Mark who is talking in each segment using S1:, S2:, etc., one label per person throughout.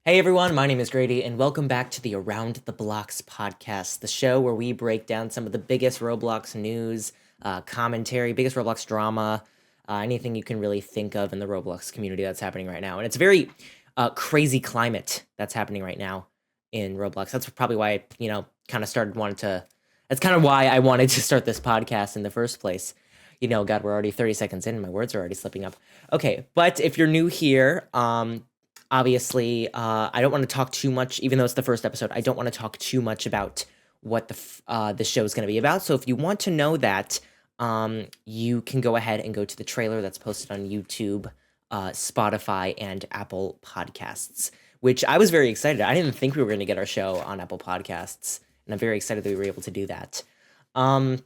S1: Hey everyone, my name is Grady, and welcome back to the Around the Blocks podcast, the show where we break down some of the biggest Roblox news, commentary, biggest Roblox drama, anything you can really think of in the Roblox community that's happening right now. And it's a very crazy climate that's happening right now in Roblox. That's probably why I, kind of started wanting to. That's kind of why I wanted to start this podcast in the first place. God, we're already 30 seconds in, and my words are already slipping up. Okay, but if you're new here, obviously, I don't want to talk too much, even though it's the first episode. I don't want to talk too much about what the show is going to be about. So if you want to know that, you can go ahead and go to the trailer that's posted on YouTube, Spotify, and Apple Podcasts. Which I was very excited. I didn't think we were going to get our show on Apple Podcasts, and I'm very excited that we were able to do that. Um,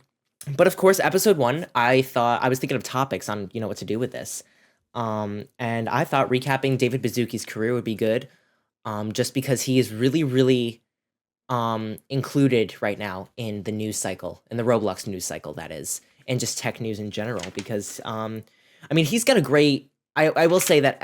S1: but of course, episode one, I was thinking of topics on what to do with this. And I thought recapping David Baszucki's career would be good, just because he is really, really included right now in the news cycle, in the Roblox news cycle, that is, and just tech news in general. Because I mean, he's got a great. I will say that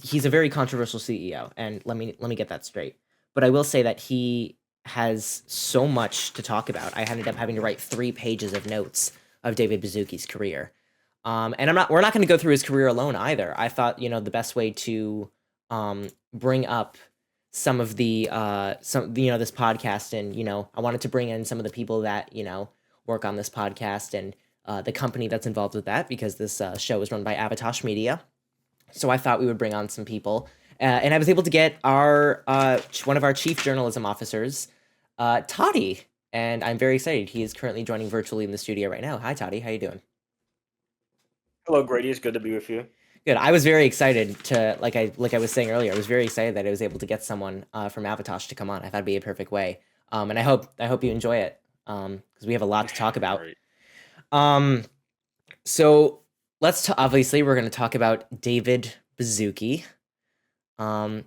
S1: he's a very controversial CEO, and let me get that straight. But I will say that he has so much to talk about. I ended up having to write 3 pages of notes of David Baszucki's career. And we're not going to go through his career alone either. I thought, the best way to bring up some of this podcast, and, I wanted to bring in some of the people that, work on this podcast, and the company that's involved with that, because this show is run by Avatosh Media. So I thought we would bring on some people. And I was able to get one of our chief journalism officers, Toddy. And I'm very excited. He is currently joining virtually in the studio right now. Hi, Toddy. How you doing?
S2: Hello, Grady. It's good to be with you.
S1: Good. I was very excited to, like I was saying earlier, I was very excited that I was able to get someone from Avatosh to come on. I thought it'd be a perfect way. And I hope you enjoy it. Because we have a lot to talk about.
S2: Right.
S1: Um, so obviously we're going to talk about David Baszucki. Um,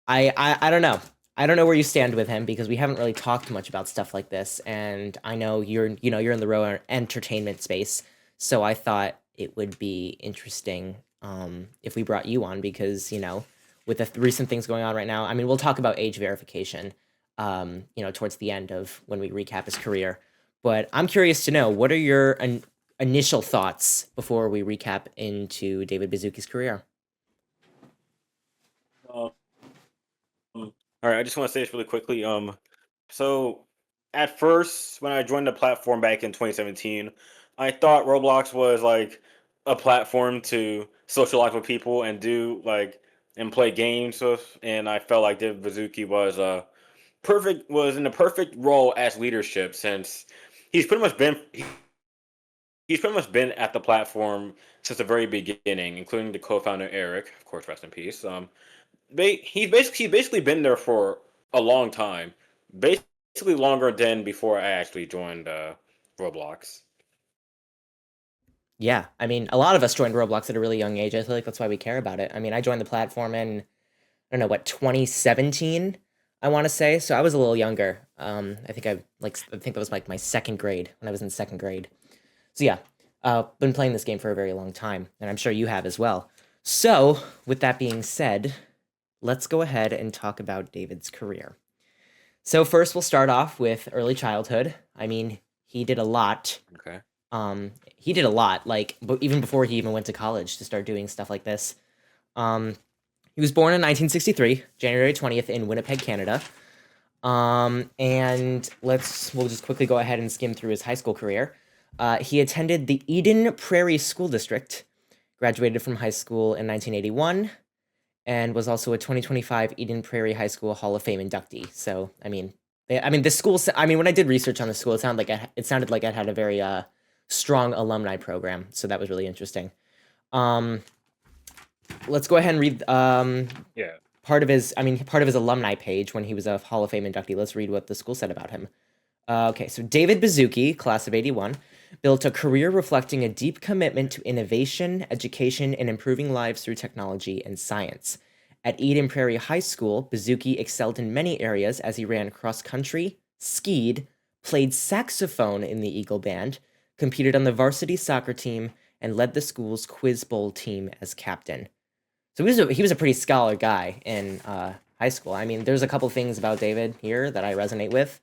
S1: I don't know. I don't know where you stand with him, because we haven't really talked much about stuff like this, and I know you're in the entertainment space, so I thought it would be interesting if we brought you on, because with the recent things going on right now. I mean, we'll talk about age verification, towards the end of when we recap his career. But I'm curious to know, what are your initial thoughts before we recap into David Baszucki's career?
S2: Um, all right. I just want to say this really quickly. So at first, when I joined the platform back in 2017, I thought Roblox was like a platform to socialize with people and do and play games with, and I felt like David Baszucki was in the perfect role as leadership since he's pretty much been he's pretty much been at the platform since the very beginning, including the co-founder Eric, of course, rest in peace. He's basically been there for a long time, basically longer than before I actually joined Roblox.
S1: Yeah, I mean, a lot of us joined Roblox at a really young age. I feel like that's why we care about it. I mean, I joined the platform in, I don't know, what, 2017, I want to say. So I was a little younger. I think that was like my second grade, when I was in second grade. So yeah, been playing this game for a very long time, and I'm sure you have as well. So, with that being said, let's go ahead and talk about David's career. So first, we'll start off with early childhood. I mean, he did a lot.
S2: Okay.
S1: He did a lot, like, but even before he even went to college to start doing stuff like this. Um, he was born in 1963, January 20th, in Winnipeg, Canada. And we'll just quickly go ahead and skim through his high school career. He attended the Eden Prairie School District, graduated from high school in 1981, and was also a 2025 Eden Prairie High School Hall of Fame inductee. So, this school. I mean, when I did research on the school, it sounded like it had a very strong alumni program. So that was really interesting. Um, let's go ahead and read
S2: Yeah.
S1: part of his alumni page when he was a Hall of Fame inductee. Let's read what the school said about him. Okay, so David Baszucki, class of 81, built a career reflecting a deep commitment to innovation, education, and improving lives through technology and science. At Eden Prairie High School, Baszucki excelled in many areas as he ran cross country, skied, played saxophone in the Eagle Band, competed on the varsity soccer team, and led the school's Quiz Bowl team as captain. So he was a pretty scholar guy in high school. I mean, there's a couple things about David here that I resonate with.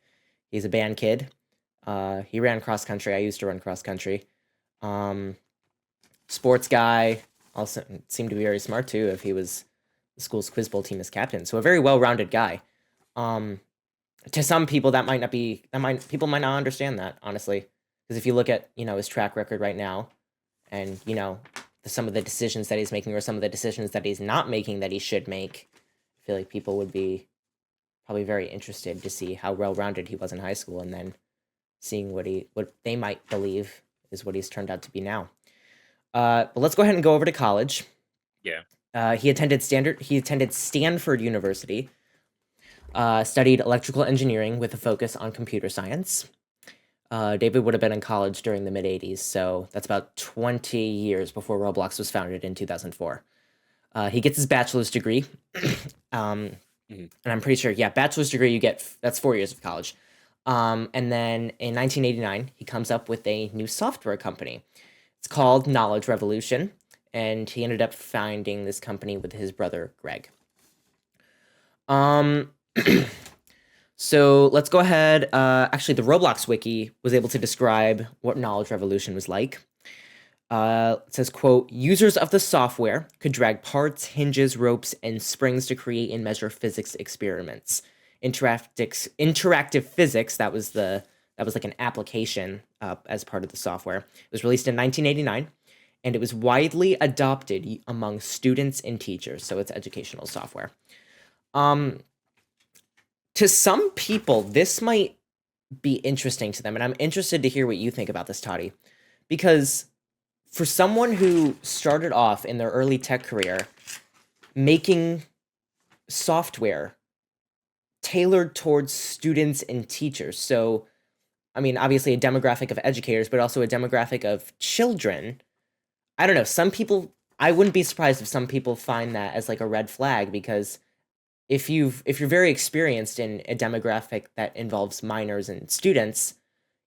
S1: He's a band kid. He ran cross country. I used to run cross country. Um, Sports guy. Also seemed to be very smart too. If he was the school's quiz bowl team as captain, so a very well-rounded guy. Um, to some people, that might not be that might people might not understand that honestly, because if you look at his track record right now, and some of the decisions that he's making or some of the decisions that he's not making that he should make, I feel like people would be probably very interested to see how well-rounded he was in high school, and then seeing what they might believe is what he's turned out to be now. But let's go ahead and go over to college.
S2: Yeah.
S1: He attended Stanford University, studied electrical engineering with a focus on computer science. David would have been in college during the mid-'80s, so that's about 20 years before Roblox was founded in 2004. He gets his bachelor's degree, and I'm pretty sure, yeah, bachelor's degree that's 4 years of college. And then in 1989, he comes up with a new software company. It's called Knowledge Revolution, and he ended up founding this company with his brother, Greg. So let's go ahead. Actually, the Roblox wiki was able to describe what Knowledge Revolution was like. It says, quote, users of the software could drag parts, hinges, ropes, and springs to create and measure physics experiments. Interactive physics, that was like an application as part of the software. It was released in 1989, and it was widely adopted among students and teachers, so it's educational software. To some people, this might be interesting to them, and I'm interested to hear what you think about this, Toddy, because for someone who started off in their early tech career making software tailored towards students and teachers, so I mean, obviously a demographic of educators, but also a demographic of children. I don't know. Some people, I wouldn't be surprised if some people find that as like a red flag, because if you're very experienced in a demographic that involves minors and students,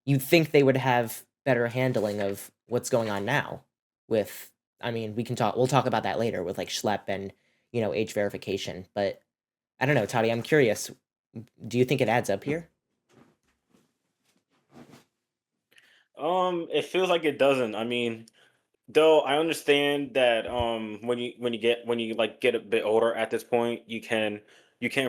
S1: you'd think they would have better handling of what's going on now with, I mean, we'll talk about that later with like schlep and, age verification. But I don't know, Toddy, I'm curious. Do you think it adds up here?
S2: It feels like it doesn't. I mean, though I understand that when you like get a bit older at this point, you can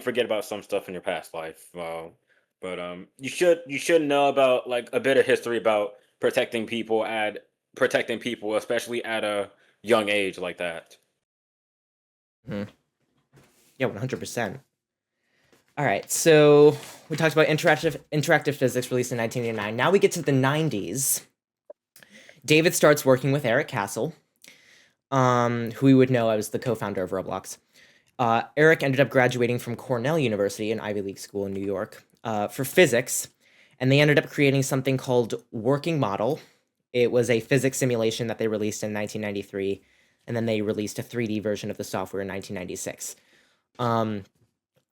S2: forget about some stuff in your past life. But you should know about like a bit of history about protecting people, especially at a young age like that.
S1: Hmm. Yeah, 100%. All right, so we talked about interactive physics released in 1989. Now we get to the 90s. David starts working with Eric Castle, who we would know as the co-founder of Roblox. Eric ended up graduating from Cornell University, an Ivy League school in New York, for physics, and they ended up creating something called Working Model. It was a physics simulation that they released in 1993, and then they released a 3D version of the software in 1996.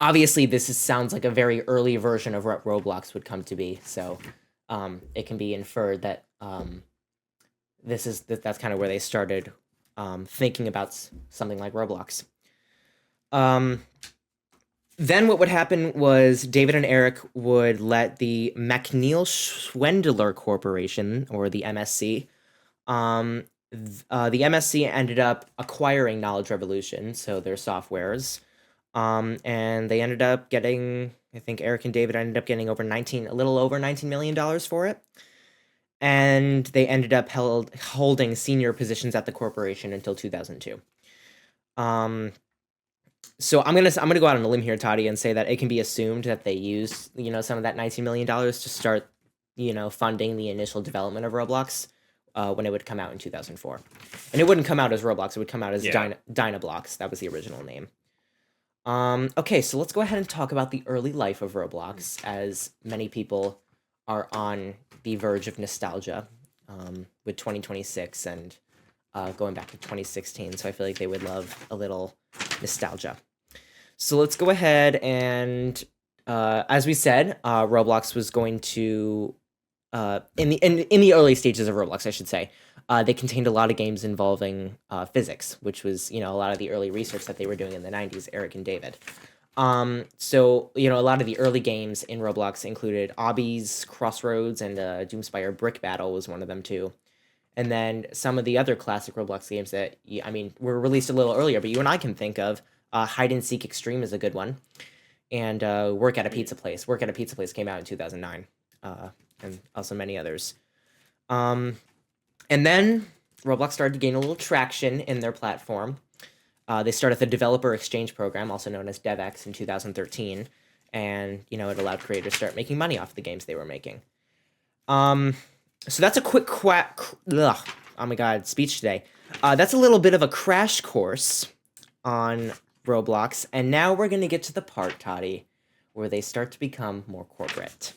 S1: Obviously, sounds like a very early version of what Roblox would come to be, so it can be inferred that that's kind of where they started thinking about something like Roblox. Then what would happen was David and Eric would let the McNeil Schwendler Corporation, or the MSC, the MSC ended up acquiring Knowledge Revolution, so their softwares, and they ended up getting, I think Eric and David ended up getting a little over $19 million for it. And they ended up holding senior positions at the corporation until 2002. So I'm gonna go out on a limb here, Toddy, and say that it can be assumed that they used some of that $19 million to start funding the initial development of Roblox when it would come out in 2004. And it wouldn't come out as Roblox; it would come out as Dynablox. That was the original name. Okay, so let's go ahead and talk about the early life of Roblox, as many people are on the verge of nostalgia with 2026 and going back to 2016. So I feel like they would love a little nostalgia. So let's go ahead and, as we said, Roblox was going to in the early stages of Roblox, I should say, they contained a lot of games involving physics, which was, a lot of the early research that they were doing in the 90s, Eric and David. So, a lot of the early games in Roblox included Obbies, Crossroads, and Doomspire Brick Battle was one of them too. And then some of the other classic Roblox games that, were released a little earlier, but you and I can think of. Hide and Seek Extreme is a good one. And Work at a Pizza Place. Work at a Pizza Place came out in 2009. And also many others. And then Roblox started to gain a little traction in their platform. They started the Developer Exchange Program, also known as DevX, in 2013. And, it allowed creators to start making money off the games they were making. So that's a quick oh my god, speech today. That's a little bit of a crash course on Roblox, and now we're going to get to the part, Toddy, where they start to become more corporate.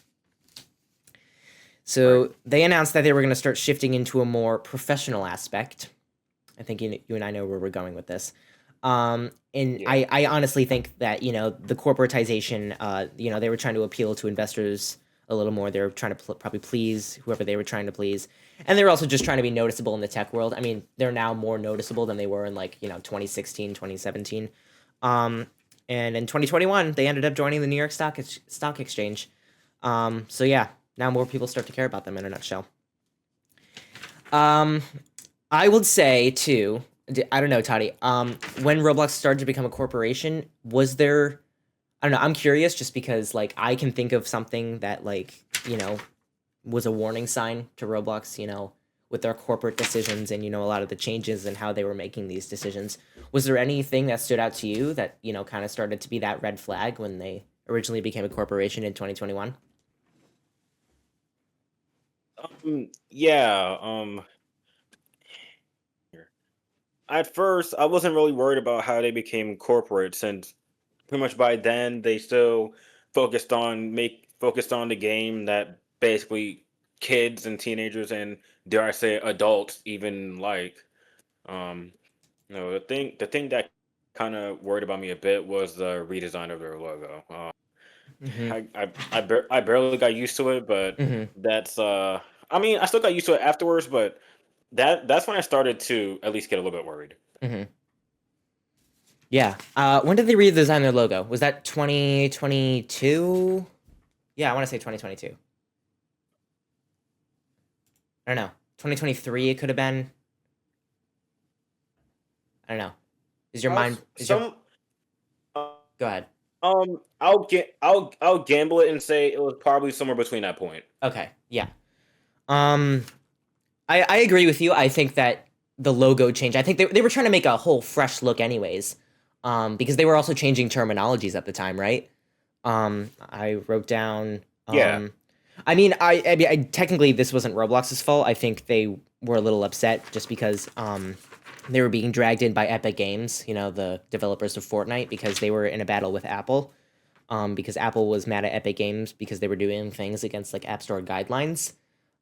S1: So they announced that they were going to start shifting into a more professional aspect. I think you and I know where we're going with this. I honestly think that, the corporatization, they were trying to appeal to investors a little more. They were trying to probably please whoever they were trying to please. And they were also just trying to be noticeable in the tech world. I mean, they're now more noticeable than they were in 2016, 2017. And in 2021, they ended up joining the New York Stock Exchange. So yeah, now more people start to care about them in a nutshell. I would say too, I don't know, Toddy, when Roblox started to become a corporation, was there, I don't know, I'm curious just because I can think of something that was a warning sign to Roblox, with their corporate decisions and, a lot of the changes and how they were making these decisions. Was there anything that stood out to you that, kind of started to be that red flag when they originally became a corporation in 2021?
S2: Yeah. At first, I wasn't really worried about how they became corporate, since pretty much by then they still focused on the game that basically kids and teenagers and, dare I say, adults even like. Um, the thing that kind of worried about me a bit was the redesign of their logo.
S1: Mm-hmm.
S2: I barely got used to it, but
S1: Mm-hmm.
S2: that's I mean, I still got used to it afterwards, but that's when I started to at least get a little bit worried.
S1: Mm-hmm. Yeah. When did they redesign their logo? Was that 2022? Yeah, I want to say 2022. I don't know. 2023 it could have been. I don't know. Is your mind is your
S2: Some uh,
S1: Go ahead.
S2: I'll gamble it and say it was probably somewhere between that point.
S1: Okay. Yeah. Um I agree with you. I think that the logo change. I think they were trying to make a whole fresh look anyways. Because they were also changing terminologies at the time, right? I wrote down.
S2: Yeah.
S1: I mean, technically this wasn't Roblox's fault. I think they were a little upset just because they were being dragged in by Epic Games, the developers of Fortnite, because they were in a battle with Apple. Because Apple was mad at Epic Games because they were doing things against App Store guidelines.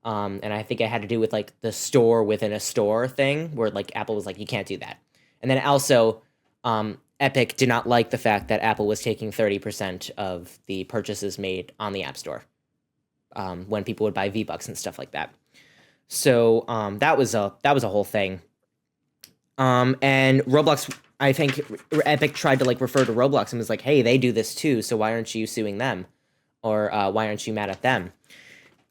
S1: And I think it had to do with the store within a store thing where Apple was like, you can't do that. And then also, Epic did not like the fact that Apple was taking 30% of the purchases made on the App Store when people would buy V-Bucks and stuff like that. So that was a whole thing. And Roblox, I think Epic tried to refer to Roblox and was like, hey, they do this too, so why aren't you suing them? Or why aren't you mad at them?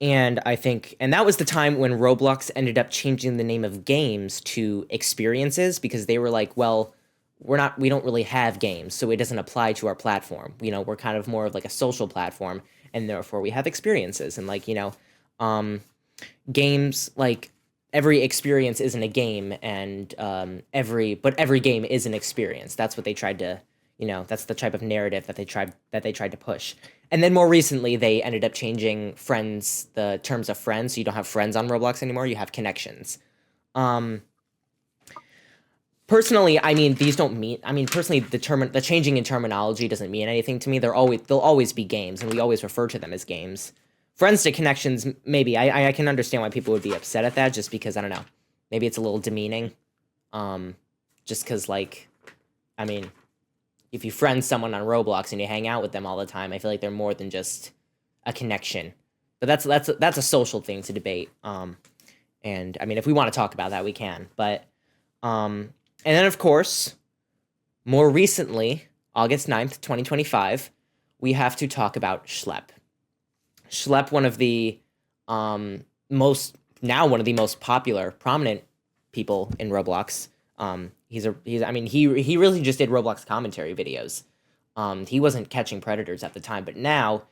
S1: And I think, and that was the time when Roblox ended up changing the name of games to experiences, because they were like, well, we don't really have games, so it doesn't apply to our platform. We're kind of more of a social platform, and therefore we have experiences. And games, every experience isn't a game, and every game is an experience. That's what they tried to, that's the type of narrative that they tried to push. And then more recently, they ended up changing friends, the terms of friends. So you don't have friends on Roblox anymore. You have connections. Personally, I mean, these don't mean. I mean, personally, the changing in terminology doesn't mean anything to me. They'll always be games, and we always refer to them as games. Friends to connections, maybe. I can understand why people would be upset at that, just because I don't know. Maybe it's a little demeaning. Just because I mean, if you friend someone on Roblox and you hang out with them all the time, I feel like they're more than just a connection. But that's a social thing to debate. And I mean, if we want to talk about that, we can. But and then of course, more recently, August 9th, 2025, we have to talk about Schlep. Schlep, one of the most popular, prominent people in Roblox. He really just did Roblox commentary videos. He wasn't catching predators at the time, but now,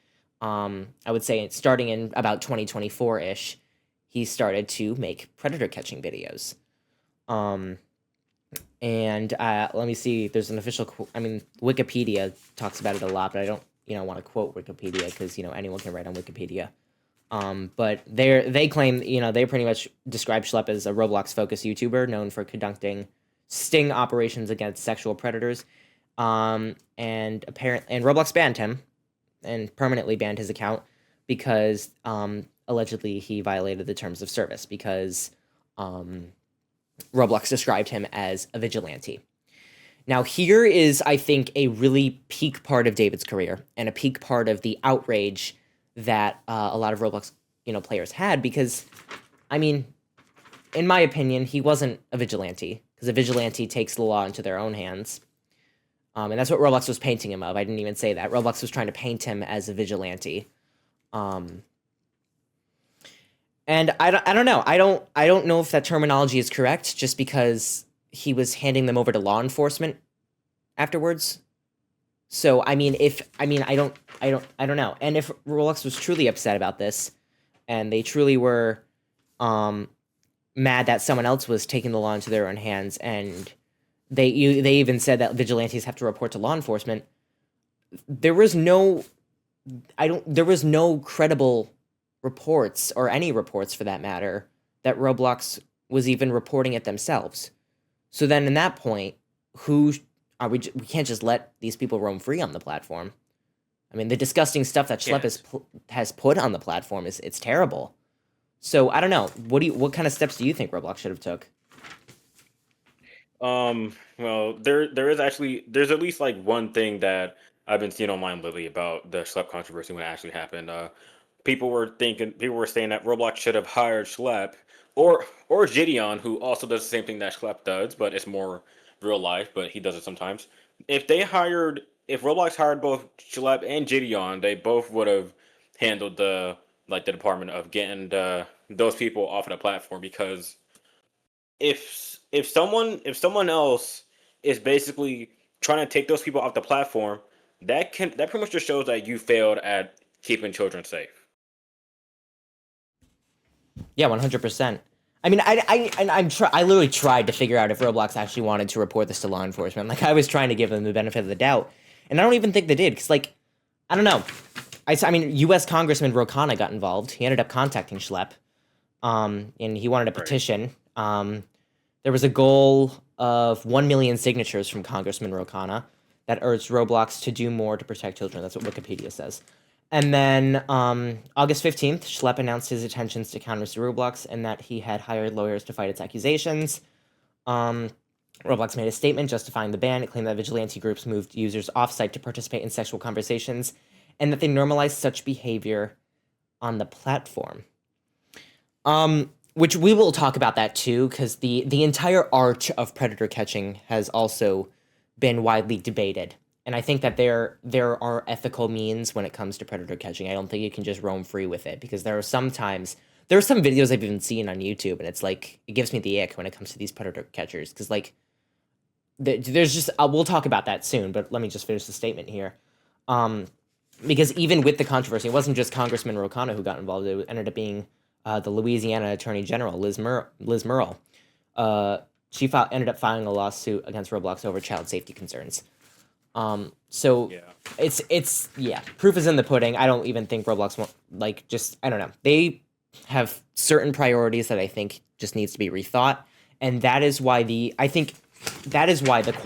S1: I would say starting in about 2024-ish, he started to make predator catching videos. And let me see. There's an official. Wikipedia talks about it a lot, but I don't, want to quote Wikipedia because anyone can write on Wikipedia. But they claim, they pretty much describe Schlep as a Roblox-focused YouTuber known for conducting sting operations against sexual predators. And Roblox banned him and permanently banned his account because allegedly he violated the terms of service because Roblox described him as a vigilante. Now, here is, I think, a really peak part of David's career and a peak part of the outrage that a lot of Roblox, players had because, in my opinion, he wasn't a vigilante because a vigilante takes the law into their own hands. And that's what Roblox was painting him of. I didn't even say that. Roblox was trying to paint him as a vigilante. And I don't know. I don't know if that terminology is correct just because he was handing them over to law enforcement afterwards. So I don't know. And if Roblox was truly upset about this and they truly were mad that someone else was taking the law into their own hands, and they even said that vigilantes have to report to law enforcement, there was no credible reports, or any reports for that matter, that Roblox was even reporting it themselves. So then in that point, we can't just let these people roam free on the platform. The disgusting stuff that Schlep has put on the platform it's terrible. So I don't know. What kind of steps do you think Roblox should have took?
S2: Well, there's at least like one thing that I've been seeing online lately about the Schlep controversy when it actually happened. People were saying that Roblox should have hired Schlep or Gideon, who also does the same thing that Schlep does, but it's more real life, but he does it sometimes. If Roblox hired both Schlep and Gideon, they both would have handled the department of getting those people off of the platform, because if someone else is basically trying to take those people off the platform, that pretty much just shows that you failed at keeping children safe.
S1: Yeah, 100%. I literally tried to figure out if Roblox actually wanted to report this to law enforcement. Like, I was trying to give them the benefit of the doubt, and I don't even think they did. Because, I don't know. U.S. Congressman Ro Khanna got involved. He ended up contacting Schlep, and he wanted a petition. There was a goal of 1 million signatures from Congressman Ro Khanna that urged Roblox to do more to protect children. That's what Wikipedia says. And then August 15th, Schlep announced his intentions to counter Roblox and that he had hired lawyers to fight its accusations. Roblox made a statement justifying the ban. It claimed that vigilante groups moved users off-site to participate in sexual conversations and that they normalized such behavior on the platform. Which we will talk about that too, because the entire arch of predator catching has also been widely debated. And I think that there are ethical means when it comes to predator catching. I don't think you can just roam free with it, because there are some videos I've even seen on YouTube, and it's like, it gives me the ick when it comes to these predator catchers, because there's just, we'll talk about that soon, but let me just finish the statement here. Because even with the controversy, it wasn't just Congressman Ro Khanna who got involved. It ended up being the Louisiana Attorney General, Liz Murrill. She ended up filing a lawsuit against Roblox over child safety concerns.
S2: Yeah.
S1: It's proof is in the pudding. I don't even think Roblox I don't know. They have certain priorities that I think just needs to be rethought, and that is why the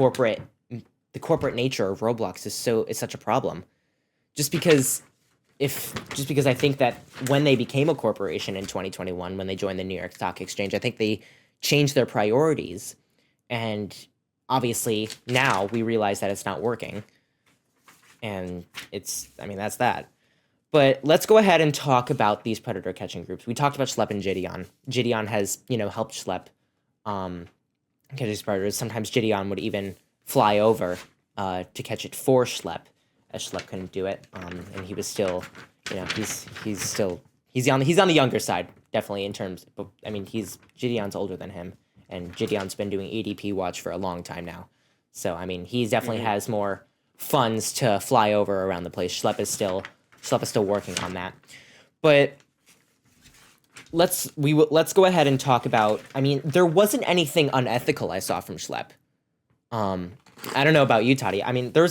S1: corporate nature of Roblox is such a problem. Just because I think that when they became a corporation in 2021, when they joined the New York Stock Exchange, I think they changed their priorities, and obviously now we realize that it's not working, and that's that. But let's go ahead and talk about these predator catching groups. We talked about Schlep and Gideon. Gideon has, helped Schlep catch these predators. Sometimes Gideon would even fly over to catch it for Schlep, as Schlep couldn't do it. And he was still, he's on the younger side, definitely in terms. But I mean, Gideon's older than him, and Gideon's been doing ADP watch for a long time now. So I mean, he definitely has more funds to fly over around the place. Schlep is still working on that. But let's go ahead and talk about. I mean, there wasn't anything unethical I saw from Schlep. I don't know about you, Toddy. I mean, there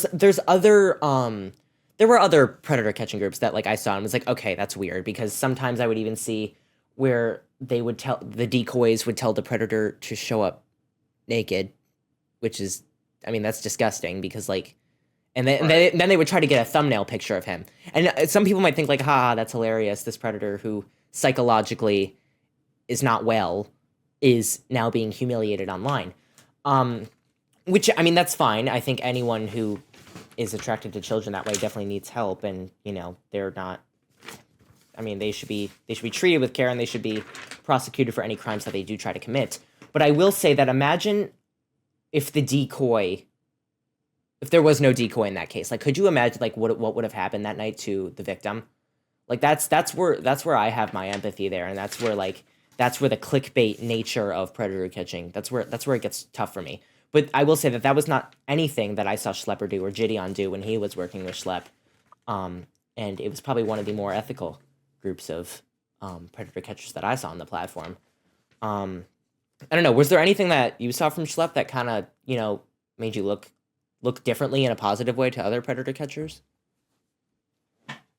S1: were other predator catching groups that like I saw and was like, okay, that's weird, because sometimes I would even see where the decoys would tell the predator to show up naked, which is, I mean, that's disgusting, because like, and then they would try to get a thumbnail picture of him. And some people might think like, ha, that's hilarious. This predator who psychologically is not well is now being humiliated online. Which, I mean, that's fine. I think anyone who is attracted to children that way definitely needs help, and they're not. I mean, they should be treated with care, and they should be prosecuted for any crimes that they do try to commit. But I will say that imagine if there was no decoy in that case. Like, could you imagine like what would have happened that night to the victim? Like that's where I have my empathy there, and that's where the clickbait nature of predator catching. That's where it gets tough for me. But I will say that was not anything that I saw Schlepper do or Gideon do when he was working with Schlep. And it was probably one of the more ethical groups of predator catchers that I saw on the platform. I don't know. Was there anything that you saw from Schlep that kind of, made you look differently in a positive way to other predator catchers?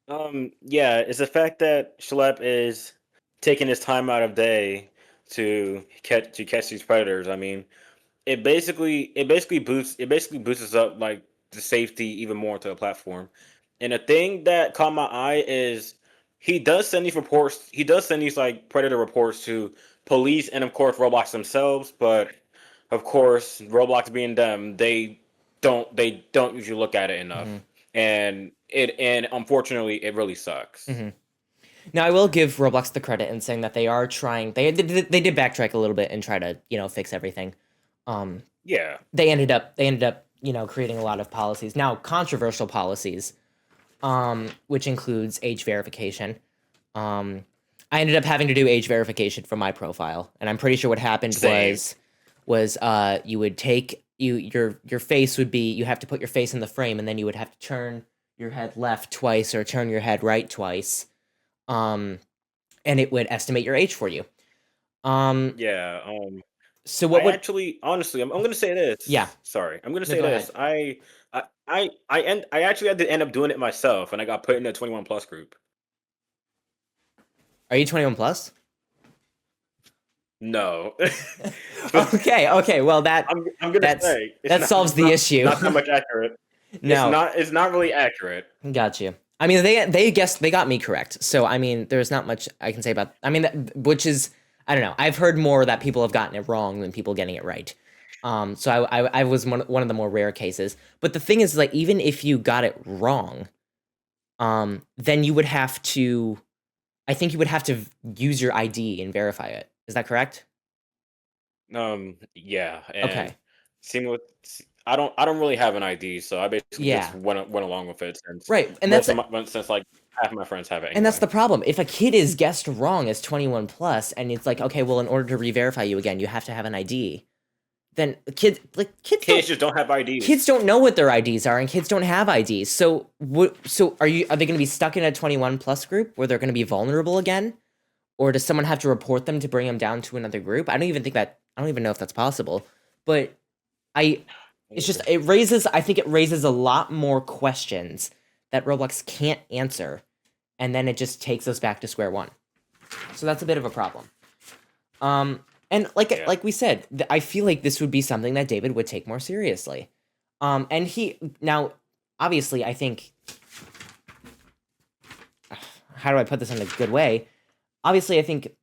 S2: Yeah, it's the fact that Schlep is taking his time out of day to catch these predators. I mean, it basically boosts up like the safety even more to the platform. And the thing that caught my eye is he does send these reports. He does send these like predator reports to police and of course Roblox themselves. But of course, Roblox being them, they don't usually look at it enough, and unfortunately, it really sucks.
S1: Mm-hmm. Now, I will give Roblox the credit in saying that they are trying. They did backtrack a little bit and try to fix everything.
S2: Yeah.
S1: They ended up creating a lot of policies, now controversial policies, which includes age verification. I ended up having to do age verification for my profile, and I'm pretty sure what happened
S2: Same.
S1: was you would take your face would be, you have to put your face in the frame, and then you would have to turn your head left twice or turn your head right twice, and it would estimate your age for you.
S2: Yeah.
S1: So what
S2: I
S1: would
S2: actually, honestly, I'm gonna say
S1: Yeah,
S2: this. Sorry, I'm gonna
S1: no,
S2: say
S1: go
S2: this.
S1: ahead.
S2: I actually had to end up doing it myself, and I got put in a 21 plus group.
S1: Are you 21 plus?
S2: No.
S1: Okay, well
S2: I'm gonna
S1: that's
S2: say it's
S1: that
S2: not
S1: solves
S2: it's
S1: the
S2: not
S1: issue.
S2: not that much accurate.
S1: No,
S2: It's not really accurate.
S1: got you. I mean, they guessed, they got me correct. So I mean, there's not much I can say about. I mean, which is, I don't know. I've heard more that people have gotten it wrong than people getting it right. So I was one of the more rare cases. But the thing is, like, even if you got it wrong, then you would have to. I think you would have to use your ID and verify it. Is that correct?
S2: Yeah, and
S1: Okay.
S2: seeing what I don't really have an ID, so I basically just
S1: Yeah.
S2: went along with it since
S1: Right.
S2: most of my since like half of my friends have it
S1: And that's
S2: anyway.
S1: the problem. If a kid is guessed wrong as 21 plus, and it's like, okay, well, in order to re-verify you again, you have to have an ID. Then
S2: Kids just don't have
S1: kids
S2: IDs.
S1: don't know what their IDs are, and kids don't have IDs. So are they going to be stuck in a 21 plus group where they're going to be vulnerable again, or does someone have to report them to bring them down to another group? I don't even know if that's possible. But I it's just, I think it raises a lot more questions that Roblox can't answer, and then it just takes us back to square one. So that's a bit of a problem. And
S2: Yeah.
S1: like we said, I feel like this would be something that David would take more seriously. And he now, obviously, I think, how do I put this in a good way? Obviously, I think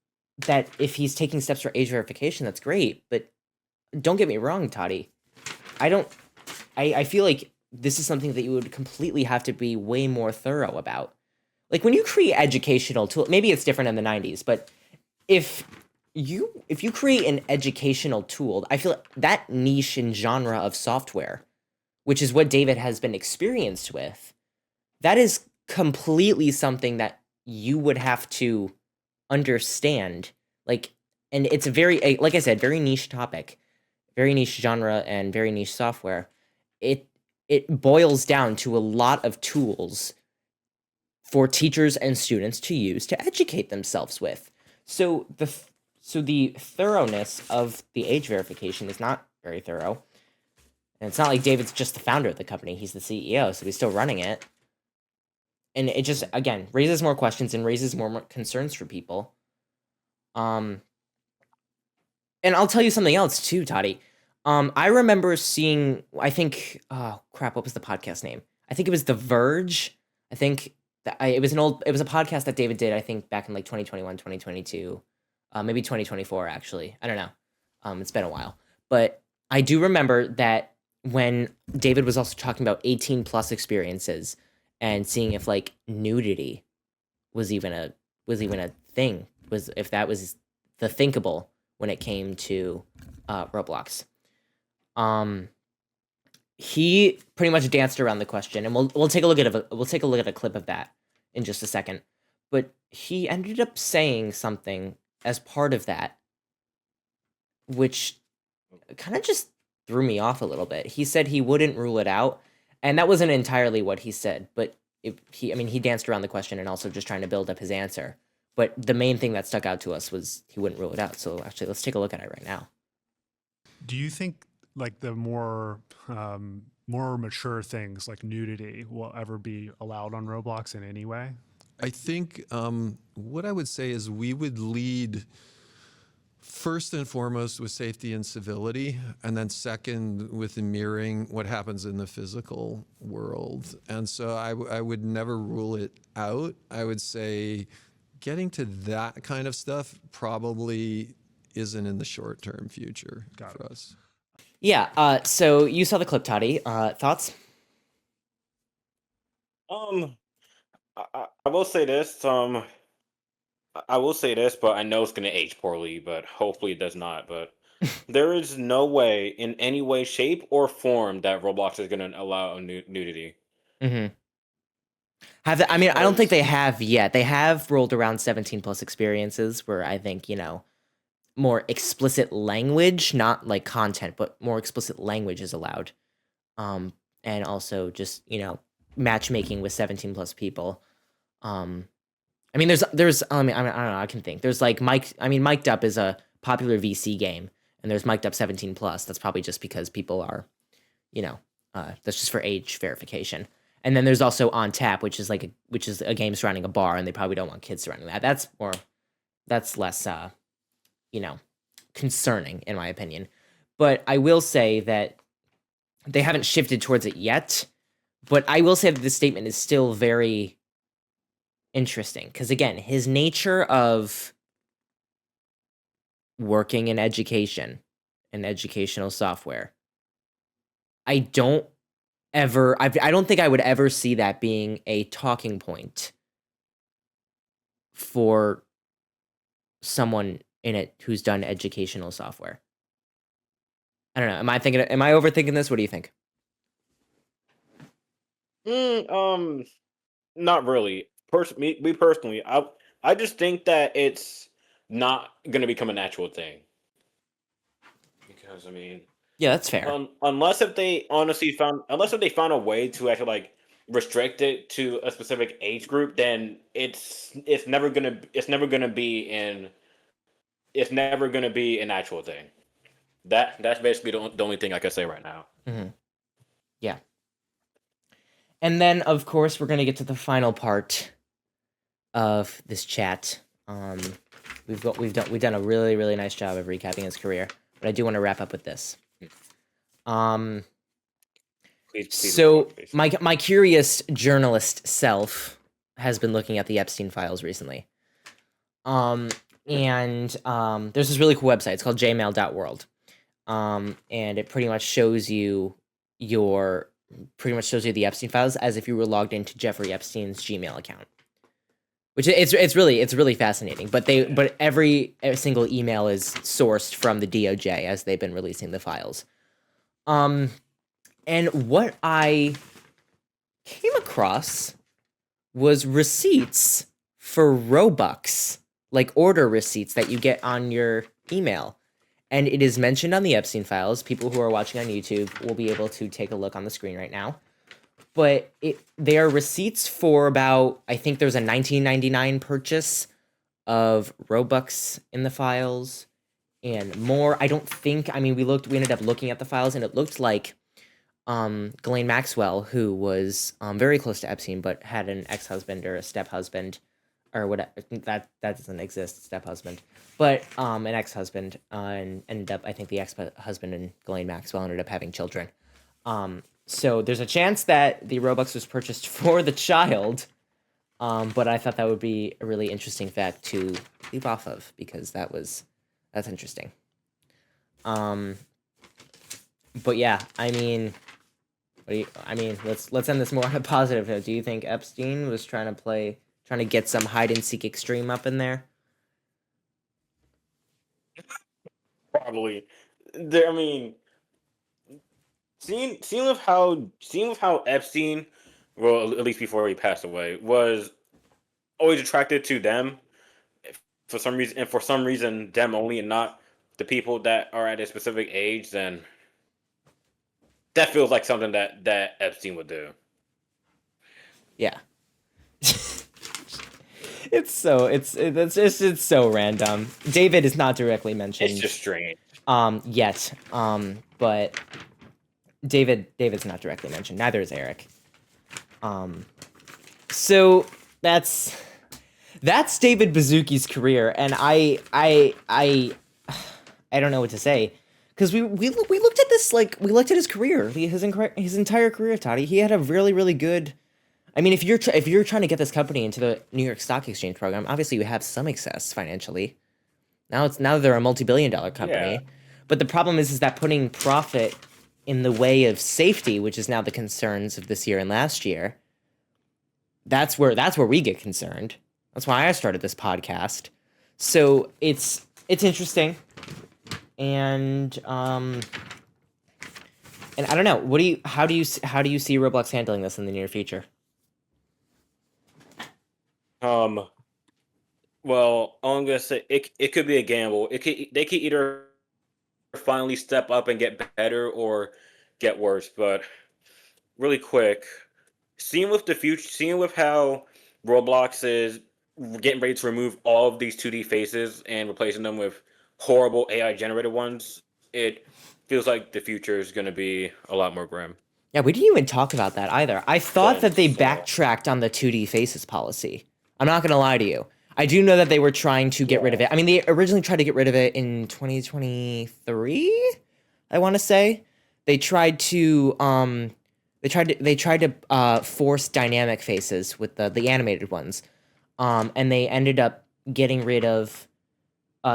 S1: that if he's taking steps for age verification, that's great. But don't get me wrong, Toddy. I don't. I feel like this is something that you would completely have to be way more thorough about. like when you create educational tool, maybe it's different in the 90s, but if if you create an educational tool, I feel that niche and genre of software, which is what David has been experienced with, that is completely something that you would have to understand. Like, and it's a very, like I said, very niche topic, very niche genre, and very niche software. It boils down to a lot of tools for teachers and students to use to educate themselves with. So the thoroughness of the age verification is not very thorough. And it's not like David's just the founder of the company. He's the CEO, so he's still running it. And it just, again, raises more questions and raises more concerns for people. And I'll tell you something else too, Toddy. I remember seeing, I think, oh crap, what was the podcast name? I think it was The Verge. I think it was a podcast that David did, I think back in like 2021, 2022, maybe 2024 actually. I don't know. It's been a while. But I do remember that when David was also talking about 18 plus experiences and seeing if like nudity was even a thing, was if that was the thinkable when it came to Roblox. He pretty much danced around the question, and we'll take a look at a clip of that in just a second. But he ended up saying something as part of that, which kind of just threw me off a little bit. He said he wouldn't rule it out, and that wasn't entirely what he said. But he danced around the question and also just trying to build up his answer. But the main thing that stuck out to us was he wouldn't rule it out. So actually, let's take a look at it right now.
S3: Do you think like the more mature things like nudity will ever be allowed on Roblox in any way?
S4: I think what I would say is we would lead first and foremost with safety and civility, and then second with mirroring what happens in the physical world. And so I would never rule it out. I would say getting to that kind of stuff probably isn't in the short-term future for us.
S1: Yeah. So you saw the clip, Toddy. Thoughts?
S2: I will say this. I will say this, but I know it's going to age poorly, but hopefully it does not. But there is no way, in any way, shape, or form, that Roblox is going to allow nudity.
S1: Mm-hmm. I mean, I don't think
S2: Because
S1: they have yet. They have rolled around 17 plus experiences where I think, more explicit language, not like content, but more explicit language is allowed. And also just, matchmaking with 17 plus people. I mean, there's I don't know, I can think. There's like Mic'd Up is a popular VC game, and there's Mic'd Up 17 plus. That's probably just because people are, that's just for age verification. And then there's also On Tap, which is a game surrounding a bar, and they probably don't want kids surrounding that. That's less concerning in my opinion. But I will say that they haven't shifted towards it yet. But I will say that this statement is still very interesting because, again, his nature of working in education and educational software, I don't think I would ever see that being a talking point for someone in it who's done educational software. I don't know. Am I overthinking this? What do you think?
S2: Not really. Me personally, I just think that it's not going to become a natural thing. Because I mean,
S1: Yeah, that's fair.
S2: unless if they found a way to actually like restrict it to a specific age group, then it's never gonna be an actual thing. That's basically the only thing I can say right now.
S1: Mm-hmm. Yeah. And then, of course, we're gonna get to the final part of this chat. We've done a really, really nice job of recapping his career, but I do want to wrap up with this.
S2: Please
S1: So
S2: please.
S1: my curious journalist self has been looking at the Epstein files recently. And there's this really cool website. It's called jmail.world. And it pretty much shows you the Epstein files as if you were logged into Jeffrey Epstein's Gmail account. which it's really fascinating. But every single email is sourced from the DOJ as they've been releasing the files. And what I came across was receipts for Robux, like order receipts that you get on your email. And it is mentioned on the Epstein files. People who are watching on YouTube will be able to take a look on the screen right now. But they are receipts for about, I think there's a $19.99 purchase of Robux in the files and more. I mean, we ended up looking at the files, and it looked like Ghislaine Maxwell, who was very close to Epstein, but had an ex-husband or a step-husband, or whatever. That doesn't exist, step-husband. But an ex-husband, and ended up, I think the ex-husband and Ghislaine Maxwell ended up having children. So there's a chance that the Robux was purchased for the child, but I thought that would be a really interesting fact to leave off of, because that's interesting. But yeah, I mean, let's end this more on a positive note. Do you think Epstein was trying to get some hide and seek extreme up in there?
S2: Probably. I mean, seeing with how Epstein, well, at least before he passed away, was always attracted to them for some reason, and for some reason them only, and not the people that are at a specific age, then that feels like something that Epstein would do.
S1: Yeah. It's so random. David is not directly mentioned.
S2: It's just strange.
S1: Yet. But David's not directly mentioned. Neither is Eric. So that's David Baszucki's career, and I don't know what to say, because we looked at this, like, we looked at his career, his entire career, Toddy. He had a really, really good. I mean, if you're trying to get this company into the New York Stock Exchange program, obviously you have some success financially. Now they're a multi-billion-dollar company, but the problem is that putting profit in the way of safety, which is now the concerns of this year and last year. That's where we get concerned. That's why I started this podcast. So it's interesting, and I don't know. How do you see Roblox handling this in the near future?
S2: Well, I'm gonna say it could be a gamble. They could either finally step up and get better, or get worse. But really quick, seeing with how Roblox is getting ready to remove all of these 2D faces and replacing them with horrible AI generated ones, it feels like the future is going to be a lot more grim.
S1: Yeah, we didn't even talk about that either. I thought that they backtracked on the 2D faces policy. I'm not going to lie to you. I do know that they were trying to get rid of it. I mean, they originally tried to get rid of it in 2023, I want to say. They tried to force dynamic faces with the animated ones. And they ended up getting rid of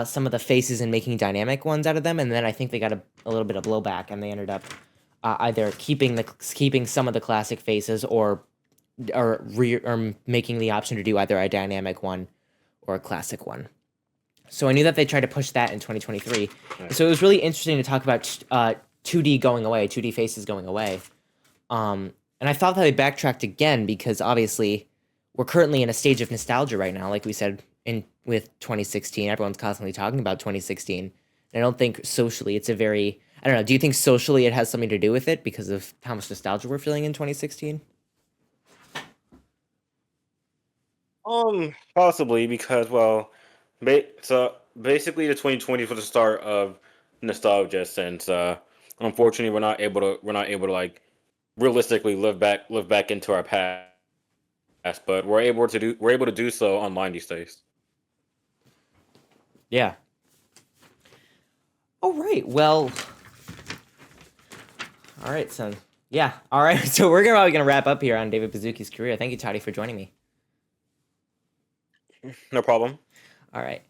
S1: some of the faces and making dynamic ones out of them, and then I think they got a little bit of blowback, and they ended up either keeping some of the classic faces, or making the option to do either a dynamic one or a classic one. So I knew that they tried to push that in 2023. Right. So it was really interesting to talk about 2D going away, 2D faces going away. And I thought that they backtracked again, because obviously we're currently in a stage of nostalgia right now, like we said with 2016. Everyone's constantly talking about 2016. And I don't think socially it's I don't know, do you think socially it has something to do with it because of how much nostalgia we're feeling in 2016?
S2: Possibly, because, well, so basically the 2020 was the start of nostalgia, since unfortunately we're not able to like realistically live back into our past, but we're able to do so online these days.
S1: Yeah. All right. Well. All right, son. Yeah. All right. So we're probably gonna wrap up here on David Baszucki's career. Thank you, Toddy, for joining me.
S2: No problem.
S1: All right.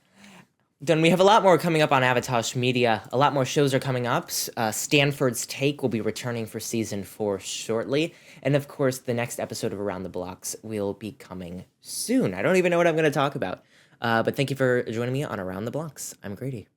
S1: Then we have a lot more coming up on Avatosh Media. A lot more shows are coming up. Stanford's Take will be returning for season 4 shortly. And of course, the next episode of Around the Blocks will be coming soon. I don't even know what I'm going to talk about. But thank you for joining me on Around the Blocks. I'm Grady.